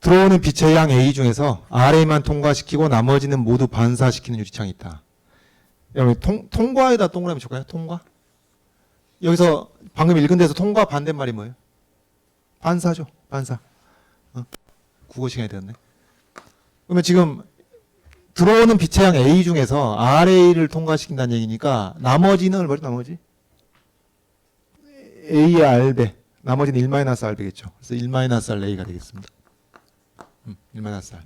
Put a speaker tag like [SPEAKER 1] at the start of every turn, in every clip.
[SPEAKER 1] 들어오는 빛의 양 A 중에서 RA만 통과시키고 나머지는 모두 반사시키는 유리창이 있다. 여러분 통과에다 동그라미 줄까요? 통과? 여기서 방금 읽은 데서 통과 반대말이 뭐예요? 반사죠. 반사. 국어 시간이 되었네. 그러면 지금 들어오는 빛의 양 A 중에서 RA를 통과시킨다는 얘기니까 나머지는 뭐죠? 나머지? A의 R배. 나머지는 1-R배겠죠. 그래서 1-RA가 되겠습니다. 1-R.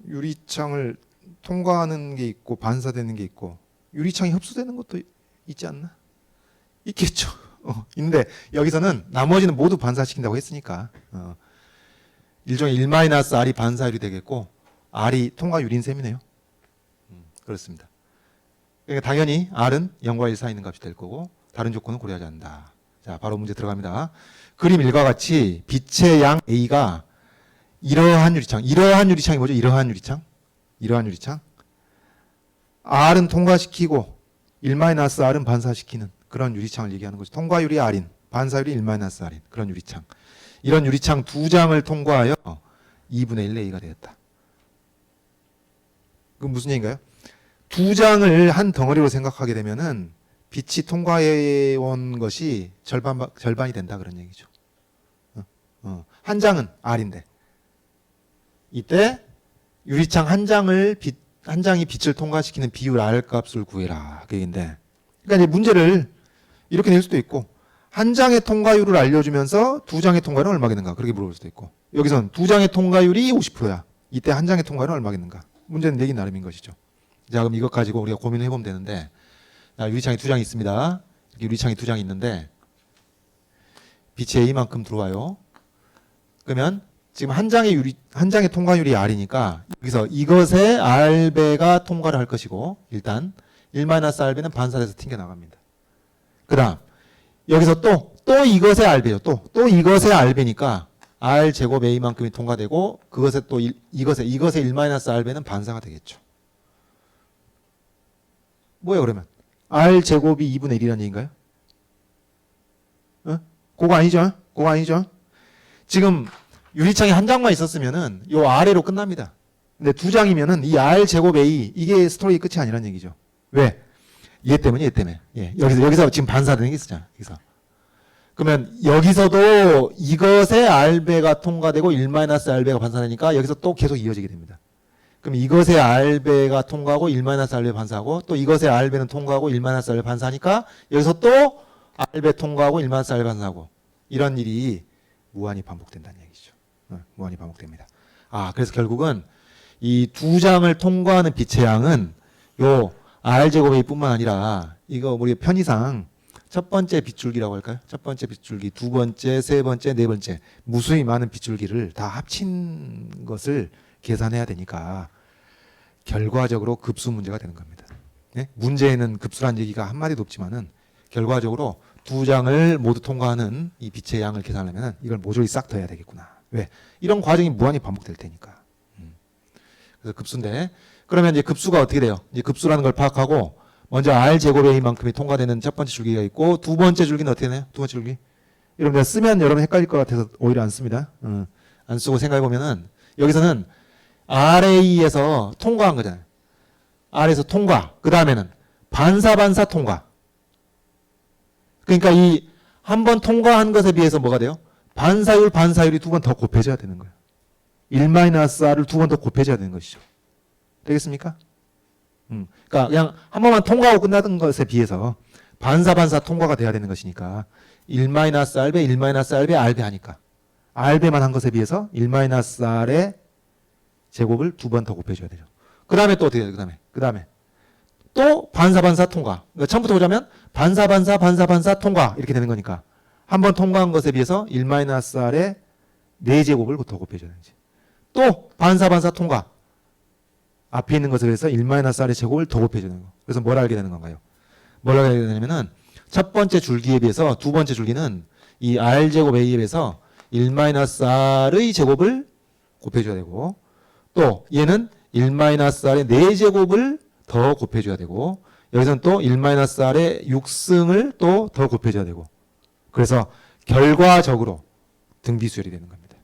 [SPEAKER 1] 유리창을 통과하는 게 있고 반사되는 게 있고 유리창이 흡수되는 것도 있지 않나? 있겠죠. 있는데 여기서는 나머지는 모두 반사시킨다고 했으니까 일종의 1-R이 반사율이 되겠고 R이 통과율인 셈이네요. 그렇습니다. 그러니까 당연히 R은 0과 1 사이 있는 값이 될 거고 다른 조건은 고려하지 않는다. 자, 바로 문제 들어갑니다. 그림 1과 같이 빛의 양 A가 이러한 유리창이 뭐죠? 이러한 유리창. R은 통과시키고 1-R은 반사시키는 그런 유리창을 얘기하는 거죠. 통과율이 R인, 반사율이 1-R인 그런 유리창. 이런 유리창 두 장을 통과하여 2분의 1 A가 되었다. 그건 무슨 얘기인가요? 두 장을 한 덩어리로 생각하게 되면은 빛이 통과해 온 것이 절반이 된다 그런 얘기죠. 한 장은 R인데 이때 유리창 한 장이 빛을 통과시키는 비율 R 값을 구해라 그 얘기인데, 그러니까 이제 문제를 이렇게 낼 수도 있고 한 장의 통과율을 알려주면서 두 장의 통과율은 얼마겠는가 그렇게 물어볼 수도 있고, 여기선 두 장의 통과율이 50%야. 이때 한 장의 통과율은 얼마겠는가? 문제는 내기 나름인 것이죠. 자, 그럼 이것 가지고 우리가 고민을 해보면 되는데, 유리창이 두 장이 있습니다. 유리창이 두 장이 있는데 빛이 A만큼 들어와요. 그러면 지금 한 장의 통과율이 R이니까 여기서 이것의 R배가 통과를 할 것이고 일단 1-R배는 반사돼서 튕겨나갑니다. 그 다음 여기서 또 이것의 R배요. 또 이것의 R배니까 R제곱 A만큼이 통과되고 그것의 또 이것의 1-R배는 반사가 되겠죠. 뭐예요 그러면? R제곱이 2분의 1이라는 얘기인가요? 그거 아니죠? 지금 유리창이 한 장만 있었으면은 요 아래로 끝납니다. 근데 두 장이면은 이 R제곱 A 이게 스토리 끝이 아니란 얘기죠. 왜? 얘 때문에. 예. 여기서 지금 반사되는 게 있었잖아. 여기서. 그러면 여기서도 이것의 R배가 통과되고 1-R배가 반사되니까 여기서 또 계속 이어지게 됩니다. 그럼 이것의 R배가 통과하고 1-R배 반사하고 또 이것의 R배는 통과하고 1-R배 반사하니까 여기서 또 R배 통과하고 1-R배 반사하고 이런 일이 무한히 반복된다는 얘기죠. 무한히 반복됩니다. 그래서 결국은 이 두 장을 통과하는 빛의 양은 요 R제곱 A뿐만 아니라 이거 우리 편의상 첫 번째 빗줄기라고 할까요? 첫 번째 빗줄기, 두 번째, 세 번째, 네 번째 무수히 많은 빗줄기를 다 합친 것을 계산해야 되니까 결과적으로 급수 문제가 되는 겁니다. 네? 문제에는 급수란 얘기가 한마디도 없지만은 결과적으로 두 장을 모두 통과하는 이 빛의 양을 계산하려면 이걸 모조리 싹 더해야 되겠구나. 왜? 이런 과정이 무한히 반복될 테니까. 그래서 급수인데, 그러면 이제 급수가 어떻게 돼요? 이제 급수라는 걸 파악하고 먼저 R제곱 A만큼이 통과되는 첫 번째 줄기가 있고 두 번째 줄기는 어떻게 되나요? 두 번째 줄기. 여러분 쓰면 여러분 헷갈릴 것 같아서 오히려 안 씁니다. 안 쓰고 생각해 보면은 여기서는 RA에서 통과한 거잖아요. R에서 통과. 그 다음에는 반사 통과. 그러니까 이 한 번 통과한 것에 비해서 뭐가 돼요? 반사율이 두 번 더 곱해져야 되는 거예요. 1-R을 두 번 더 곱해져야 되는 것이죠. 되겠습니까? 그러니까 그냥 한 번만 통과하고 끝나던 것에 비해서 반사 통과가 돼야 되는 것이니까 1-R배, 1-R배, R배 하니까 R배만 한 것에 비해서 1-R의 제곱을 두 번 더 곱해줘야 되죠. 그 다음에 또 어떻게 돼요? 그 다음에 또 반사 통과. 그러니까 처음부터 보자면 반사 통과 이렇게 되는 거니까 한 번 통과한 것에 비해서 1-R의 4제곱을 더 곱해줘야 되지. 또 반사 통과. 앞에 있는 것에 비해서 1-R의 제곱을 더 곱해줘야 되는 거. 그래서 뭘 알게 되는 건가요? 뭘 알게 되냐면은 첫 번째 줄기에 비해서 두 번째 줄기는 이 R제곱 A에 비해서 1-R의 제곱을 곱해줘야 되고 또 얘는 1-R의 4제곱을 더 곱해줘야 되고 여기서는 또 1-R의 6승을 또 더 곱해줘야 되고 그래서 결과적으로 등비수열이 되는 겁니다.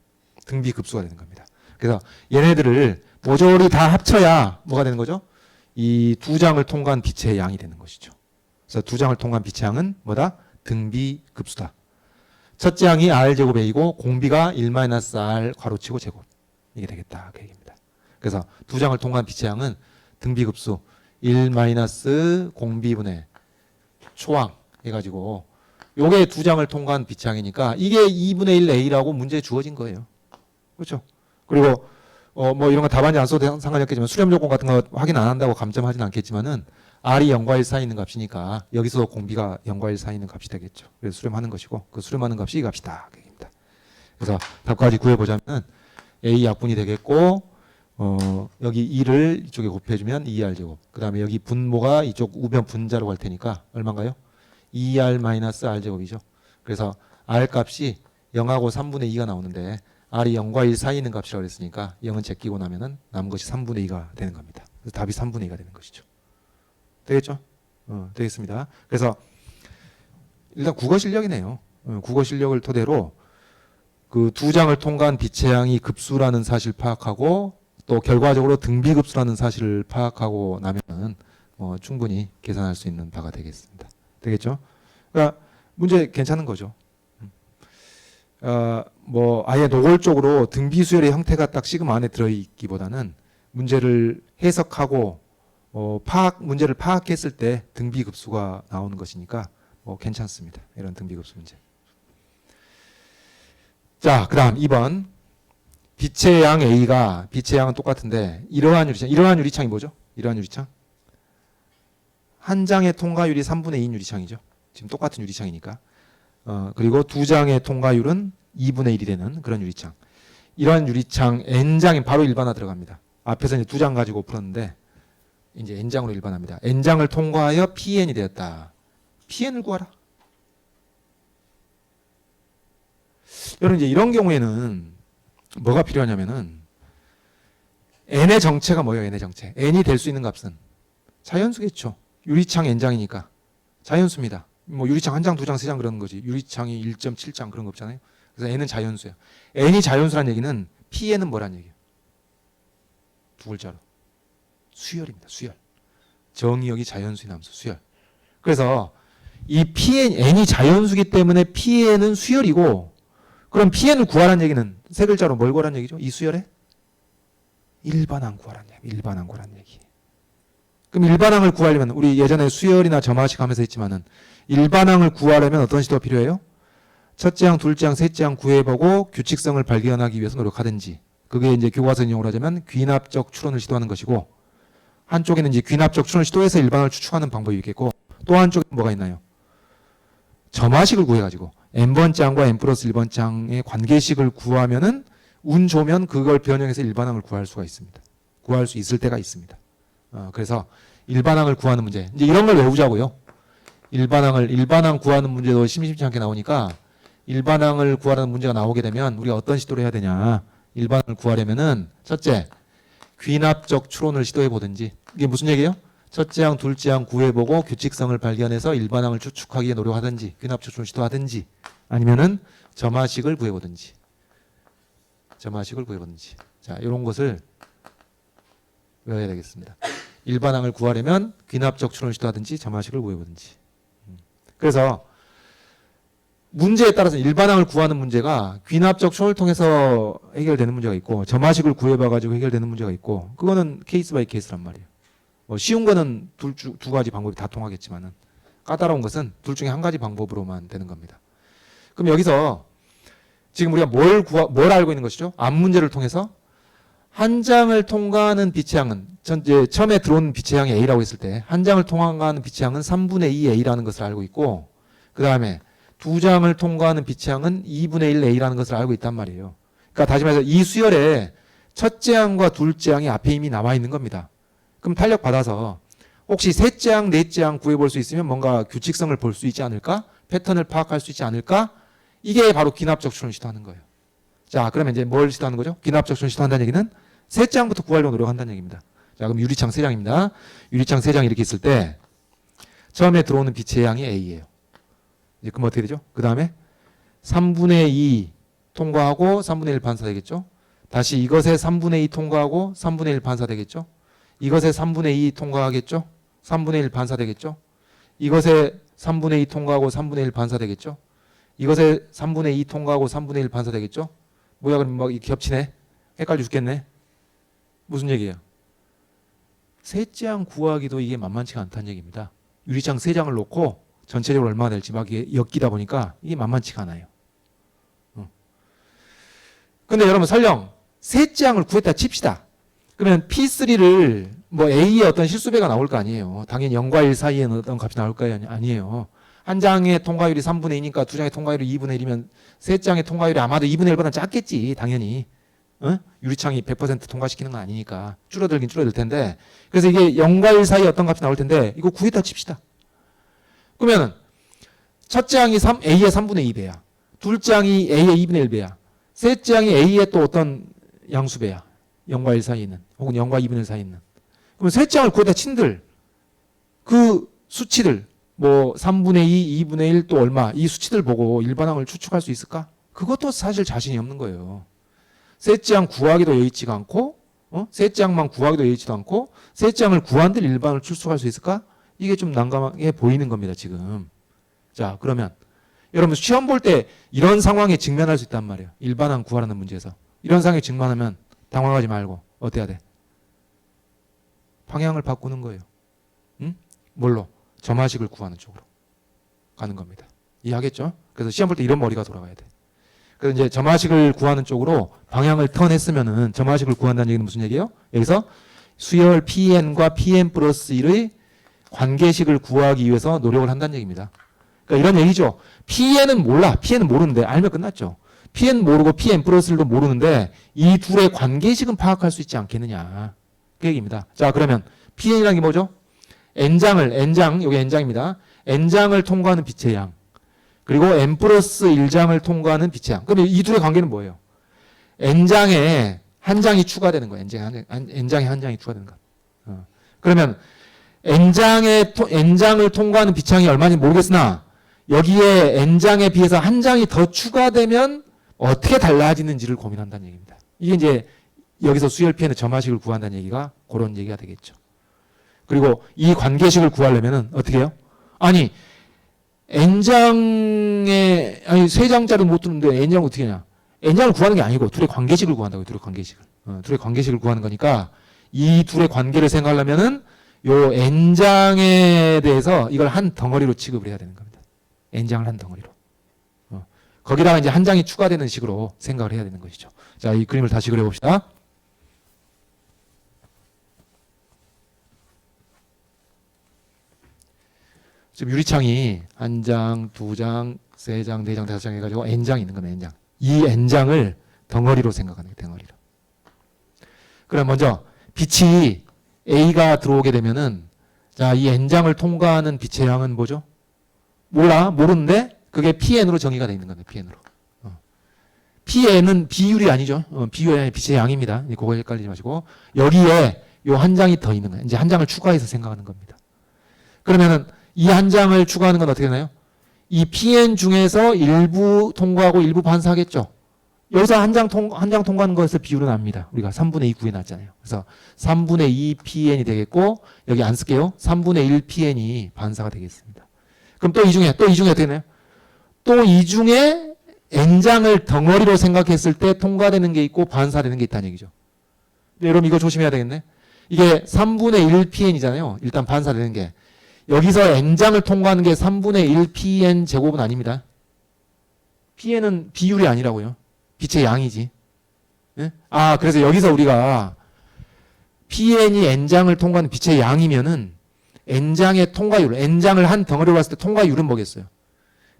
[SPEAKER 1] 등비급수가 되는 겁니다. 그래서 얘네들을 모조리 다 합쳐야 뭐가 되는 거죠? 이 두 장을 통과한 빛의 양이 되는 것이죠. 그래서 두 장을 통과한 빛의 양은 뭐다? 등비급수다. 첫째 양이 r제곱 a고 공비가 1-r 괄호치고 제곱. 이게 되겠다. 그 얘기입니다. 그래서 두 장을 통과한 빛의 양은 등비급수 1 공비분의 초항 해가지고 요게 두 장을 통과한 빛의 양이니까 이게 2분의 1 a라고 문제에 주어진 거예요. 그렇죠? 그리고 뭐 이런 거 답안지 안 써도 상관이 없겠지만 수렴 조건 같은 거 확인 안 한다고 감점하진 않겠지만은 r이 0과 1 사이에 있는 값이니까 여기서 공비가 0과 1 사이에 있는 값이 되겠죠. 그래서 수렴하는 것이고 그 수렴하는 값이 이 값이다. 그 얘기입니다. 그래서 답까지 구해보자면 a 약분이 되겠고 여기 2를 이쪽에 곱해주면 2r제곱. 그 다음에 여기 분모가 이쪽 우변 분자로 갈 테니까 얼마인가요? 2r-r제곱이죠. 그래서 r 값이 0하고 3분의 2가 나오는데 r이 0과 1 사이에 있는 값이라고 했으니까 0은 제끼고 나면은 남은 것이 3분의 2가 되는 겁니다. 그래서 답이 3분의 2가 되는 것이죠. 되겠죠? 되겠습니다. 그래서 일단 국어 실력이네요. 국어 실력을 토대로 그 두 장을 통과한 빛의 양이 급수라는 사실을 파악하고 또 결과적으로 등비급수라는 사실을 파악하고 나면은 충분히 계산할 수 있는 바가 되겠습니다. 되겠죠? 그러니까 문제 괜찮은 거죠. 뭐 아예 노골적으로 등비수열의 형태가 딱 시그마 안에 들어있기보다는 문제를 해석하고 문제를 파악했을 때 등비급수가 나오는 것이니까 괜찮습니다. 이런 등비급수 문제. 자, 그 다음 2번. 빛의 양 A가 빛의 양은 똑같은데 이러한 유리창이 뭐죠? 이러한 유리창? 한 장의 통과율이 3분의 2인 유리창이죠. 지금 똑같은 유리창이니까. 그리고 두 장의 통과율은 2분의 1이 되는 그런 유리창. 이러한 유리창 N장이 바로 일반화 들어갑니다. 앞에서 이제 두 장 가지고 풀었는데 이제 N장으로 일반합니다. N장을 통과하여 PN이 되었다. PN을 구하라. 여러분 이제 이런 경우에는 뭐가 필요하냐면은 N의 정체가 뭐예요? N의 정체. N이 될 수 있는 값은 자연수겠죠. 유리창 N장이니까 자연수입니다. 뭐 유리창 한 장, 두 장, 세 장 그러는 거지. 유리창이 1.7장 그런 거 없잖아요. 그래서 N은 자연수예요. N이 자연수란 얘기는 PN은 뭐란 얘기예요? 두 글자로. 수열입니다. 수열. 정의역이 자연수인 함수 수열. 그래서 이 PN, N이 자연수기 때문에 PN은 수열이고 그럼 PN을 구하라는 얘기는 세 글자로 뭘 구하라는 얘기죠? 이 수열에? 일반항 구하라는 얘기. 일반항 구하라는 얘기. 그럼 일반항을 구하려면 우리 예전에 수열이나 점화식 하면서 했지만은 일반항을 구하려면 어떤 시도가 필요해요? 첫째 항, 둘째 항, 셋째 항 구해보고 규칙성을 발견하기 위해서 노력하든지 그게 이제 교과서 인용을 하자면 귀납적 추론을 시도하는 것이고 한쪽에는 이제 귀납적 추론을 시도해서 일반항을 추측하는 방법이 있겠고 또 한쪽에 뭐가 있나요? 점화식을 구해가지고 n번째 항과 n 플러스 1번째 항의 관계식을 구하면은 운 좋으면 그걸 변형해서 일반항을 구할 수가 있습니다. 구할 수 있을 때가 있습니다. 그래서 일반항을 구하는 문제 이제 이런 걸 외우자고요. 일반항 구하는 문제도 심심치 않게 나오니까 일반항을 구하라는 문제가 나오게 되면 우리가 어떤 시도를 해야 되냐. 일반항을 구하려면은 첫째 귀납적 추론을 시도해 보든지 이게 무슨 얘기예요? 첫째 항, 둘째 항 구해보고 규칙성을 발견해서 일반항을 추측하기에 노력하든지 귀납적 추론을 시도하든지 아니면은 점화식을 구해보든지 자 이런 것을 외워야 되겠습니다. 일반항을 구하려면 귀납적 추론을 시도하든지 점화식을 구해보든지 그래서 문제에 따라서 일반항을 구하는 문제가 귀납적 추론을 통해서 해결되는 문제가 있고 점화식을 구해봐가지고 해결되는 문제가 있고 그거는 케이스 바이 케이스란 말이에요. 쉬운 거는 두 가지 방법이 다 통하겠지만은 까다로운 것은 둘 중에 한 가지 방법으로만 되는 겁니다. 그럼 여기서 지금 우리가 뭘 알고 있는 것이죠? 앞 문제를 통해서 한 장을 통과하는 빛의 양은 이제 처음에 들어온 빛의 양이 A라고 했을 때 한 장을 통과하는 빛의 양은 3분의 2 A라는 것을 알고 있고 그 다음에 두 장을 통과하는 빛의 양은 2분의 1 A라는 것을 알고 있단 말이에요. 그러니까 다시 말해서 이 수열에 첫째 항과 둘째 항이 앞에 이미 나와 있는 겁니다. 그럼 탄력 받아서 혹시 셋째 항, 넷째 항 구해볼 수 있으면 뭔가 규칙성을 볼 수 있지 않을까? 패턴을 파악할 수 있지 않을까? 이게 바로 귀납적 추론을 시도하는 거예요. 자, 그러면 이제 뭘 시도하는 거죠? 귀납적 추론을 시도한다는 얘기는 셋째 항부터 구하려고 노력한다는 얘기입니다. 자, 그럼 유리창 세 장입니다. 유리창 세 장 이렇게 있을 때 처음에 들어오는 빛의 양이 A예요. 이제 그럼 어떻게 되죠? 그 다음에 3분의 2 통과하고 3분의 1 반사되겠죠. 다시 이것의 3분의 2 통과하고 3분의 1 반사되겠죠. 이것의 3분의 2 통과하겠죠. 3분의 1 반사되겠죠. 이것의 3분의 2 통과하고 3분의 1 반사되겠죠. 이것의 3분의 2 통과하고 3분의 1 반사되겠죠. 뭐야 그럼 막 겹치네. 헷갈려 죽겠네. 무슨 얘기예요? 셋장 구하기도 이게 만만치가 않다는 얘기입니다. 유리창 3장을 놓고 전체적으로 얼마나 될지 막 엮이다 보니까 이게 만만치가 않아요. 근데 여러분 설령 3장을 구했다 칩시다. 그러면 P3를 뭐 A의 어떤 실수배가 나올 거 아니에요. 당연히 0과 1 사이에는 어떤 값이 나올 거 아니에요. 한 장의 통과율이 3분의 2니까 두 장의 통과율이 2분의 1이면 세 장의 통과율이 아마도 2분의 1보다 작겠지. 당연히. 유리창이 100% 통과시키는 건 아니니까 줄어들긴 줄어들 텐데, 그래서 이게 0과 1 사이에 어떤 값이 나올 텐데 이거 구했다 칩시다. 그러면 첫 장이 A의 3분의 2배야. 둘 장이 A의 2분의 1배야. 셋 장이 A의 또 어떤 양수배야. 0과 1 사이에 있는, 혹은 0과 2분의 1 사이에 있는. 그럼 셋 장을 구했다 친들 그 수치들 뭐 3분의 2, 2분의 1 또 얼마 이 수치들 보고 일반항을 추측할 수 있을까? 그것도 사실 자신이 없는 거예요. 셋장 구하기도 여의치가 않고 셋장만 구하기도 여의치도 않고 셋장을 구한들 일반을 추측할 수 있을까? 이게 좀 난감하게 보이는 겁니다 지금. 자 그러면 여러분 시험 볼 때 이런 상황에 직면할 수 있단 말이에요. 일반항 구하라는 문제에서 이런 상황에 직면하면 당황하지 말고 어때야 돼? 방향을 바꾸는 거예요. 뭘로? 점화식을 구하는 쪽으로 가는 겁니다. 이해하겠죠? 그래서 시험 볼 때 이런 머리가 돌아가야 돼. 그래서 이제 점화식을 구하는 쪽으로 방향을 턴했으면은 점화식을 구한다는 얘기는 무슨 얘기예요? 여기서 수열 Pn과 Pn 플러스 1의 관계식을 구하기 위해서 노력을 한다는 얘기입니다. 그러니까 이런 얘기죠. Pn은 몰라. Pn은 모르는데 알면 끝났죠. Pn 모르고 Pn 플러스 1도 모르는데 이 둘의 관계식은 파악할 수 있지 않겠느냐. 그 얘기입니다. 자 그러면 Pn이라는 게 뭐죠? N장, 여기 N장입니다. N장을 통과하는 빛의 양. 그리고 N 플러스 1장을 통과하는 빛의 양. 그럼 이 둘의 관계는 뭐예요? N장에 한 장이 추가되는 거예요. N장에 한 장이 추가되는 거. 그러면 N장을 통과하는 빛의 양이 얼마인지 모르겠으나 여기에 N장에 비해서 한 장이 더 추가되면 어떻게 달라지는지를 고민한다는 얘기입니다. 이게 이제 여기서 수열 Pn의 점화식을 구한다는 얘기가 그런 얘기가 되겠죠. 그리고 이 관계식을 구하려면은 어떻게 해요? 아니 N장에 세 장짜리 못 두는데 N장을 어떻게 하냐? N장을 구하는 게 아니고 둘의 관계식을 구한다고요. 둘의 관계식을. 둘의 관계식을 구하는 거니까 이 둘의 관계를 생각하려면은 요 N장에 대해서 이걸 한 덩어리로 취급을 해야 되는 겁니다. N장을 한 덩어리로. 거기다가 이제 한 장이 추가되는 식으로 생각을 해야 되는 것이죠. 자, 이 그림을 다시 그려봅시다. 지금 유리창이 한 장, 두 장, 세 장, 네 장, 다섯 장 해가지고 N장이 있는 겁니다. N장. 이 N장을 덩어리로 생각하는 거예요. 덩어리로. 그럼 먼저 빛이 A가 들어오게 되면은 자, 이 N장을 통과하는 빛의 양은 뭐죠? 몰라. 모르는데 그게 Pn으로 정의가 되어 있는 겁니다. Pn으로. Pn은 비율이 아니죠. 비율이 아니라 빛의 양입니다. 그거 헷갈리지 마시고 여기에 요 한 장이 더 있는 거예요. 이제 한 장을 추가해서 생각하는 겁니다. 그러면은 이 한 장을 추가하는 건 어떻게 되나요? 이 Pn 중에서 일부 통과하고 일부 반사하겠죠. 여기서 한 장 통과하는 것에서 비율은 압니다. 우리가 3분의 2 구해놨잖아요. 그래서 3분의 2 Pn이 되겠고 여기 안 쓸게요. 3분의 1 Pn이 반사가 되겠습니다. 그럼 또 이 중에 어떻게 되나요? 또 이 중에 N장을 덩어리로 생각했을 때 통과되는 게 있고 반사되는 게 있다는 얘기죠. 근데 여러분 이거 조심해야 되겠네. 이게 3분의 1 Pn이잖아요. 일단 반사되는 게. 여기서 N장을 통과하는 게 3분의 1 Pn 제곱은 아닙니다. Pn은 비율이 아니라고요. 빛의 양이지. 예? 그래서 여기서 우리가 Pn이 N장을 통과하는 빛의 양이면은 N장의 통과율, N장을 한 덩어리로 봤을 때 통과율은 뭐겠어요?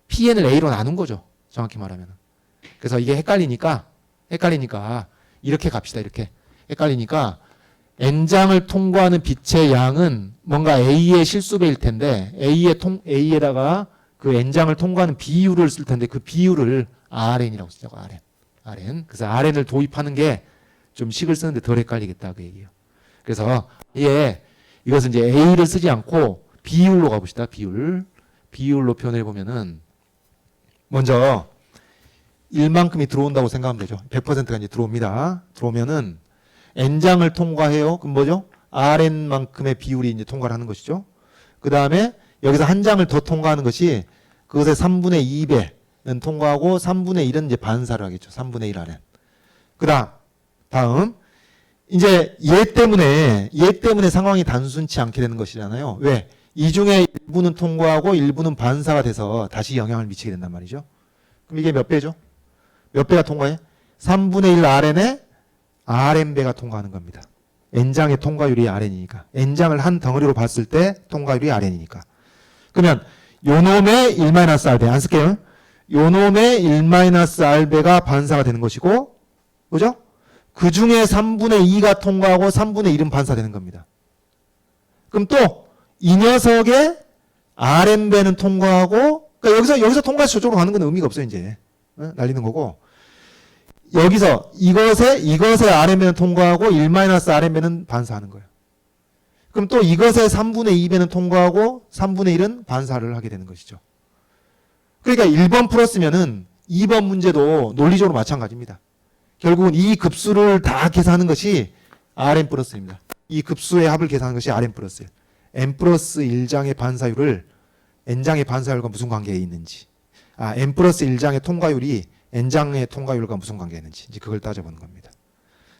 [SPEAKER 1] Pn을 A로 나눈 거죠. 정확히 말하면. 그래서 이게 헷갈리니까 이렇게 갑시다. 이렇게. 헷갈리니까 N장을 통과하는 빛의 양은 뭔가 A의 실수배일 텐데 A에다가 그 N장을 통과하는 비율을 쓸 텐데 그 비율을 Rn이라고 쓰자고. Rn. 그래서 Rn을 도입하는 게 좀 식을 쓰는데 덜 헷갈리겠다 그 얘기예요. 그래서 이것은 이제 A를 쓰지 않고 비율로 가봅시다. 비율로 표현해 보면은 먼저 1만큼이 들어온다고 생각하면 되죠. 100%가 이제 들어옵니다. 들어오면은 N장을 통과해요. 그럼 뭐죠? Rn만큼의 비율이 이제 통과를 하는 것이죠. 그 다음에 여기서 한 장을 더 통과하는 것이 그것의 3분의 2배는 통과하고 3분의 1은 이제 반사를 하겠죠. 3분의 1 Rn. 다음 이제 얘 때문에 상황이 단순치 않게 되는 것이잖아요. 왜? 이 중에 일부는 통과하고 일부는 반사가 돼서 다시 영향을 미치게 된단 말이죠. 그럼 이게 몇 배죠? 몇 배가 통과해? 3분의 1 Rn에 Rn배가 통과하는 겁니다. N장의 통과율이 Rn이니까. N장을 한 덩어리로 봤을 때 통과율이 Rn이니까. 그러면 요놈의 1-R배 안 쓸게요. 요놈의 1-R배가 반사가 되는 것이고, 그죠? 그 중에 3분의 2가 통과하고 3분의 1은 반사되는 겁니다. 그럼 또 이 녀석의 Rn배는 통과하고, 그러니까 여기서 통과해서 저쪽으로 가는 건 의미가 없어요, 이제. 날리는 거고. 여기서 이것의 Rn배는 통과하고 1-Rn배는 반사하는 거예요. 그럼 또 이것의 3분의 2배는 통과하고 3분의 1은 반사를 하게 되는 것이죠. 그러니까 1번 풀었으면은 2번 문제도 논리적으로 마찬가지입니다. 결국은 이 급수를 다 계산하는 것이 Rn 플러스입니다. 이 급수의 합을 계산하는 것이 Rn 플러스예요. n 플러스 1장의 반사율을 n장의 반사율과 무슨 관계에 있는지, n 플러스 1장의 통과율이 n장의 통과율과 무슨 관계가 있는지 이제 그걸 따져보는 겁니다.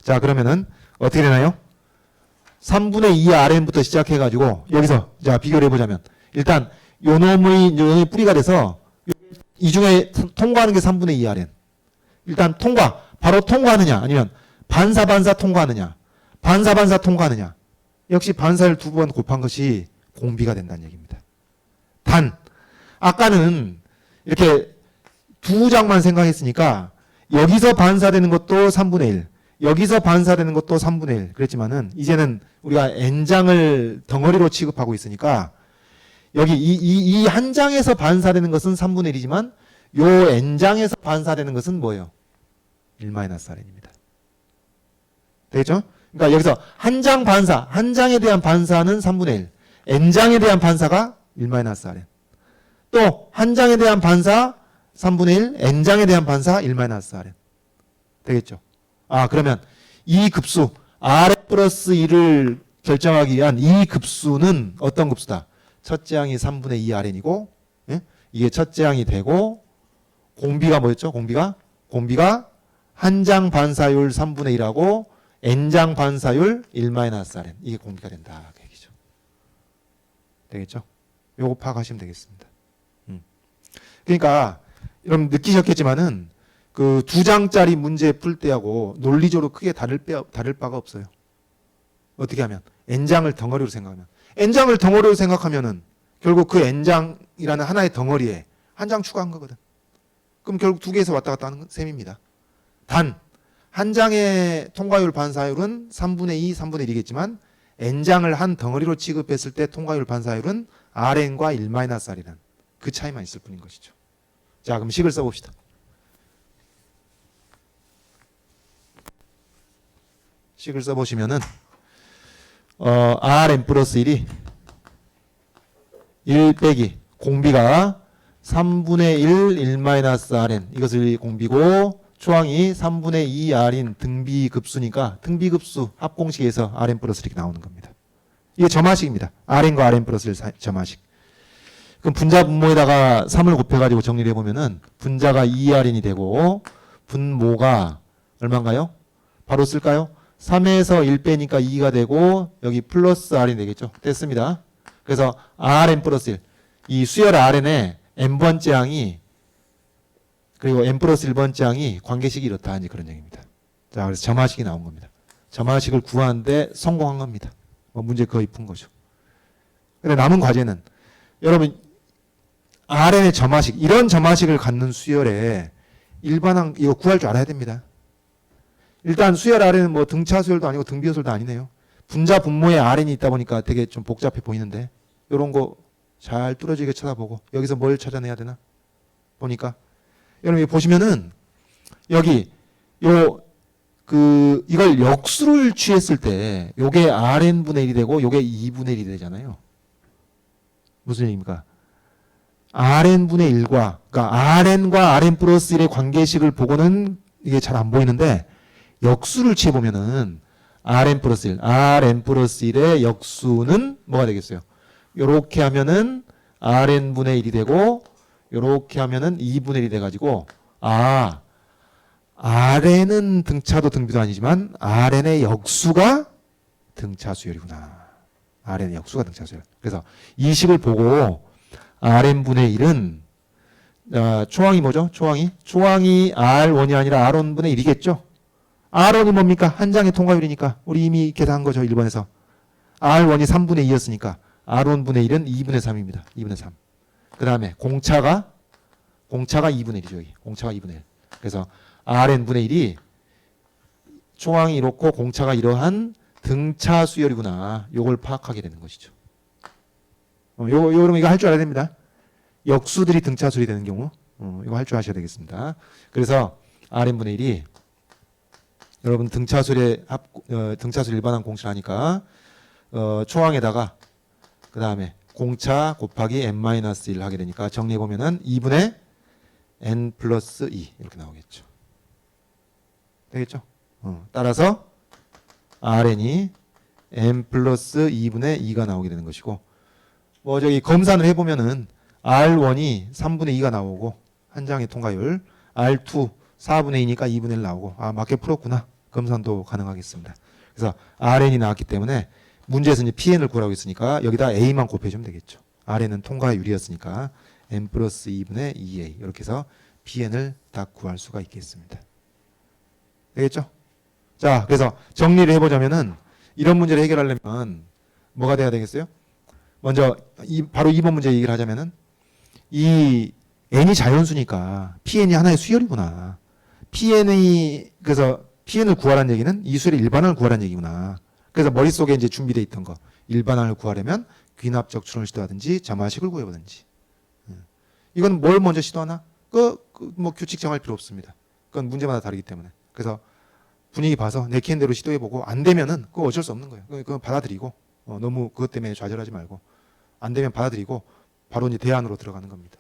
[SPEAKER 1] 자, 그러면은 어떻게 되나요? 3분의 2 Rn부터 시작해가지고 여기서 자 비교를 해보자면 일단 요놈의 뿌리가 돼서 이 중에 통과하는 게 3분의 2 Rn. 일단 바로 통과하느냐 아니면 반사 통과하느냐, 반사 통과하느냐. 역시 반사를 2번 곱한 것이 공비가 된다는 얘기입니다. 단 아까는 이렇게 2장만 생각했으니까 여기서 반사되는 것도 3분의 1, 여기서 반사되는 것도 3분의 1 그랬지만은 이제는 우리가 n장을 덩어리로 취급하고 있으니까 여기 이 한 장에서 반사되는 것은 3분의 1이지만 요 n장에서 반사되는 것은 뭐예요? 1-Rn입니다. 되겠죠? 그러니까 여기서 한 장에 대한 반사는 3분의 1, n장에 대한 반사가 1-Rn. 또 한 장에 대한 반사 3분의 1, n장에 대한 반사 1-Rn. 되겠죠? 그러면 이 급수 Rn 플러스 1을 결정하기 위한 이 급수는 어떤 급수다? 첫째 항이 3분의 2 Rn이고, 예? 이게 첫째 항이 되고, 공비가 뭐였죠? 공비가 한 장 반사율 3분의 1하고 n장 반사율 1-Rn. 이게 공비가 된다. 그 얘기죠. 되겠죠? 요거 파악하시면 되겠습니다. 그러니까 여러분 느끼셨겠지만은 그 2장짜리 문제 풀 때하고 논리적으로 크게 다를 바가 없어요. 어떻게 하면 n장을 덩어리로 생각하면 n장을 덩어리로 생각하면은 결국 그 n장이라는 하나의 덩어리에 한 장 추가한 거거든. 그럼 결국 2개에서 왔다 갔다 하는 셈입니다. 단 한 장의 통과율 반사율은 3분의 2, 3분의 1이겠지만 n장을 한 덩어리로 취급했을 때 통과율 반사율은 Rn과 1-R이라는 그 차이만 있을 뿐인 것이죠. 자, 그럼 식을 써봅시다. 식을 써보시면은 Rn 플러스 1이 1 빼기 공비가 3분의 1 1-Rn 이것을 공비고 초항이 3분의 2 R인 등비급수니까 등비급수 합공식에서 Rn 플러스 이렇게 나오는 겁니다. 이게 점화식입니다. Rn과 Rn 플러스 1 점화식. 그럼 분자 분모에다가 3을 곱해가지고 정리를 해보면은 분자가 2Rn이 되고 분모가 얼마인가요? 바로 쓸까요? 3에서 1 빼니까 2가 되고 여기 플러스 R이 되겠죠. 됐습니다. 그래서 Rn 플러스 1. 이 수열 Rn의 n번째 항이 그리고 n 플러스 1번째 항이 관계식이 이렇다. 이제 그런 얘기입니다. 자, 그래서 점화식이 나온 겁니다. 점화식을 구하는데 성공한 겁니다. 문제 거의 푼 거죠. 근데 남은 과제는 여러분 Rn의 점화식, 이런 점화식을 갖는 수열에 일반항 이거 구할 줄 알아야 됩니다. 일단 수열 Rn은 뭐 등차 수열도 아니고 등비호 수열도 아니네요. 분자 분모에 Rn이 있다 보니까 되게 좀 복잡해 보이는데 이런 거 잘 뚫어지게 쳐다보고 여기서 뭘 찾아내야 되나 보니까 여러분 보시면은 여기 이걸 역수를 취했을 때 요게 Rn분의 1이 되고 요게 2분의 1이 되잖아요. 무슨 얘기입니까? Rn분의 1과, 그러니까 Rn과 Rn 플러스 1의 관계식을 보고는 이게 잘 안 보이는데, 역수를 취해보면은, Rn 플러스 1, Rn 플러스 1의 역수는 뭐가 되겠어요? 요렇게 하면은 Rn분의 1이 되고, 요렇게 하면은 2분의 1이 돼가지고, Rn은 등차도 등비도 아니지만, Rn의 역수가 등차수열이구나. Rn의 역수가 등차수열. 그래서 이 식을 보고, Rn분의 1은 초항이 뭐죠? 초항이 R1이 아니라 R1분의 1이겠죠? R1이 뭡니까? 한 장의 통과율이니까 우리 이미 계산한 거죠. 1번에서 R1이 3분의 2였으니까 R1분의 1은 2분의 3입니다. 2분의 3. 그 다음에 공차가 2분의 1이죠. 여기. 공차가 2분의 1. 그래서 Rn분의 1이 초항이 이렇고 공차가 이러한 등차 수열이구나. 요걸 파악하게 되는 것이죠. 여러분 이거 할 줄 알아야 됩니다. 역수들이 등차수열이 되는 경우 이거 할 줄 아셔야 되겠습니다. 그래서 Rn분의 1이 여러분 등차수열의 등차수열 일반항 공차를 하니까 초항에다가 그 다음에 공차 곱하기 n-1 하게 되니까 정리해 보면은 2분의 n 플러스 2 이렇게 나오겠죠. 되겠죠? 따라서 Rn이 n 플러스 2분의 2가 나오게 되는 것이고, 뭐 저기 검산을 해보면은 R1이 3분의 2가 나오고 한 장의 통과율, R2 4분의 2니까 2분의 1 나오고, 맞게 풀었구나. 검산도 가능하겠습니다. 그래서 Rn이 나왔기 때문에 문제에서 이제 Pn을 구하라고 했으니까 여기다 A만 곱해주면 되겠죠. Rn은 통과율이었으니까 n 플러스 2분의 2A 이렇게 해서 Pn을 다 구할 수가 있겠습니다. 되겠죠? 자, 그래서 정리를 해보자면은 이런 문제를 해결하려면 뭐가 돼야 되겠어요? 먼저 바로 2번 문제 얘기를 하자면은 이 n이 자연수니까 Pn이 하나의 수열이구나. 그래서 Pn을 구하라는 얘기는 이 수열의 일반항을 구하라는 얘기구나. 그래서 머릿속에 이제 준비되어 있던 거, 일반항을 구하려면 귀납적 추론을 시도하든지 점화식을 구해보든지. 이건 뭘 먼저 시도하나? 뭐 규칙 정할 필요 없습니다. 그건 문제마다 다르기 때문에. 그래서 분위기 봐서 내키는 대로 시도해보고 안 되면은 그거 어쩔 수 없는 거예요. 그건 받아들이고 너무 그것 때문에 좌절하지 말고, 안 되면 받아들이고 바로 이제 대안으로 들어가는 겁니다.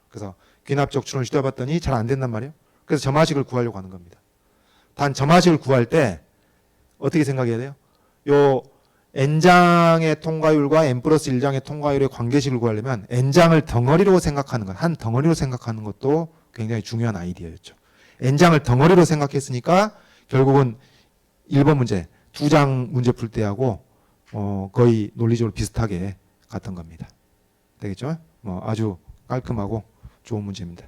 [SPEAKER 1] 그래서 귀납적 추론을 시도해봤더니 잘 안 된단 말이에요. 그래서 점화식을 구하려고 하는 겁니다. 단 점화식을 구할 때 어떻게 생각해야 돼요? 요 n장의 통과율과 n 플러스 1장의 통과율의 관계식을 구하려면 n장을 덩어리로 생각하는 것, 한 덩어리로 생각하는 것도 굉장히 중요한 아이디어였죠. n장을 덩어리로 생각했으니까 결국은 1번 문제, 2장 문제 풀 때하고 거의 논리적으로 비슷하게 갔던 겁니다. 되겠죠? 아주 깔끔하고 좋은 문제입니다.